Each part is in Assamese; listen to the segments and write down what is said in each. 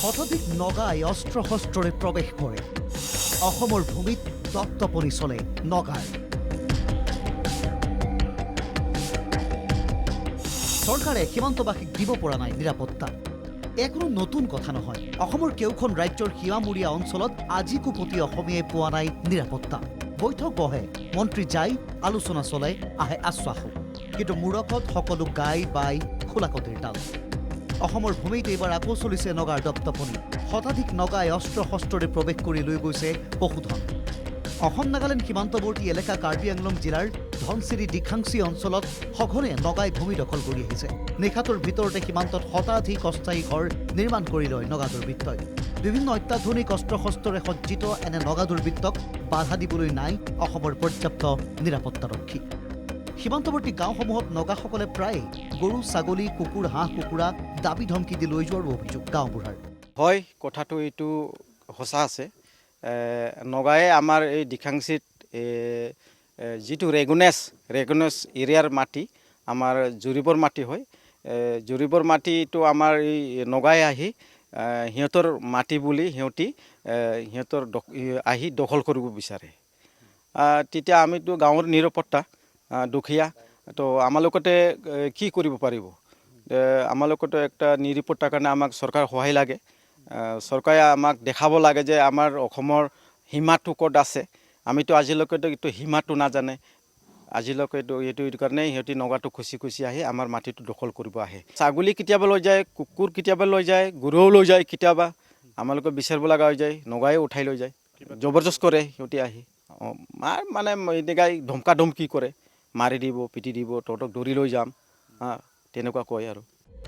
শতাধিক নগাই অস্ত্ৰ শস্ত্ৰৰে প্ৰৱেশ কৰে অসমৰ ভূমিত দত্তপনি চলে নগাৰ চৰকাৰে সীমান্তবাসীক দিব পৰা নাই নিৰাপত্তা কোনো নতুন কথা নহয় অসমৰ কেউখন ৰাজ্যৰ সীমামূৰীয়া অঞ্চলত আজিকো প্ৰতি অসমীয়াই পোৱা নাই নিৰাপত্তা বৈঠক বহে মন্ত্ৰী যায় আলোচনা চলে আহে আশ্বাস কিন্তু মূৰকত সকলো গাই বাই খোলাকতিৰ তাল অসমৰ ভূমিত এইবাৰ আকৌ চলিছে নগাৰ দত্তপনি শতাধিক নগাই অস্ত্ৰ শস্ত্ৰৰে প্ৰৱেশ কৰি লৈ গৈছে পশুধন অসম নাগালেণ্ড সীমান্তৱৰ্তী এলেকা কাৰ্বি আংলং জিলাৰ ধনচিৰি দীঘাংচি অঞ্চলত সঘনে নগাই ভূমি দখল কৰি আহিছে নিশাটোৰ ভিতৰতে সীমান্তত শতাধিক অস্থায়ী ঘৰ নিৰ্মাণ কৰি লয় নগা দুৰ্বৃত্তই বিভিন্ন অত্যাধুনিক অস্ত্ৰ শস্ত্ৰৰে সজ্জিত এনে নগা দুৰ্বৃত্তক বাধা দিবলৈ নাই অসমৰ পৰ্যাপ্ত নিৰাপত্তাৰক্ষী সীমান্তৱৰ্তী গাঁওসমূহত নগাসকলে প্ৰায় গৰু ছাগলী কুকুৰ হাঁহ কুকুৰা দাবী ধমকি দি লৈ যোৱাৰ অভিযোগ গাঁওবুঢ়াৰ হয় কথাটো এইটো সঁচা আছে নগায়ে আমাৰ এই দীঘাংচিত যিটো ৰেগুনেছ এৰিয়াৰ মাটি আমাৰ জুৰিবৰ মাটি হয় জুৰিবৰ মাটিটো আমাৰ এই নগাই আহি সিহঁতৰ মাটি বুলি সিহঁতৰ আহি দখল কৰিব বিচাৰে তেতিয়া আমিতো গাঁৱৰ নিৰাপত্তা দুখীয়া তো আমালোকতে কি কৰিব পাৰিব আমালোকতো একটা নিৰাপত্তাৰ কাৰণে আমাক চৰকাৰ সহায় লাগে চৰকাৰে আমাক দেখাব লাগে যে আমাৰ অসমৰ সীমাটো ক'ত আছে আমিতো আজিলৈকেতো এইটো সীমাটো নাজানে আজিলৈকেতো এইটো কাৰণে সিহঁতি নগাটো খুচি খুচি আহি আমাৰ মাটিটো দখল কৰিব আহে ছাগলী কেতিয়াবা লৈ যায় কুকুৰ কেতিয়াবা লৈ যায় গৰুও লৈ যায় কেতিয়াবা আমালোকে বিচাৰিব লগা হৈ যায় নগাই উঠাই লৈ যায় জবৰদস্ত কৰে সিহঁতি আহি মানে এনেকাই ধমকা ধমকি কৰে মাৰি দিব পিটি দিব তহঁতক ধৰি লৈ যাম তেনেকুৱা কয় আৰু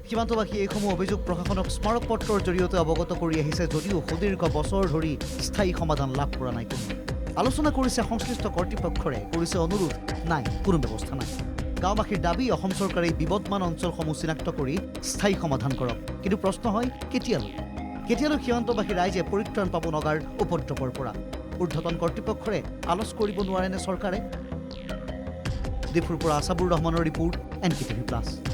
সীমান্তবাসী এইসমূহ অভিযোগ প্ৰশাসনক স্মাৰক পত্ৰৰ জৰিয়তে অৱগত কৰি আহিছে যদিও সুদীৰ্ঘ বছৰ ধৰি স্থায়ী সমাধান লাভ কৰা নাই কোনো আলোচনা কৰিছে সংশ্লিষ্ট কৰ্তৃপক্ষৰে কৰিছে অনুৰোধ নাই কোনো ব্যৱস্থা নাই গাঁওবাসীৰ দাবী অসম চৰকাৰে বিবদমান অঞ্চলসমূহ চিনাক্ত কৰি স্থায়ী সমাধান কৰক কিন্তু প্ৰশ্ন হয় কেতিয়ালৈ সীমান্তবাসী ৰাইজে পৰিত্ৰাণ পাব নগাৰ উপদ্ৰৱৰ পৰা ঊৰ্ধ্বতন কৰ্তৃপক্ষৰে আলোচ কৰিব নোৱাৰেনে চৰকাৰে ডিফুৰ পৰা আছাবুৰ ৰহমানৰ ৰিপোৰ্ট NKTV+।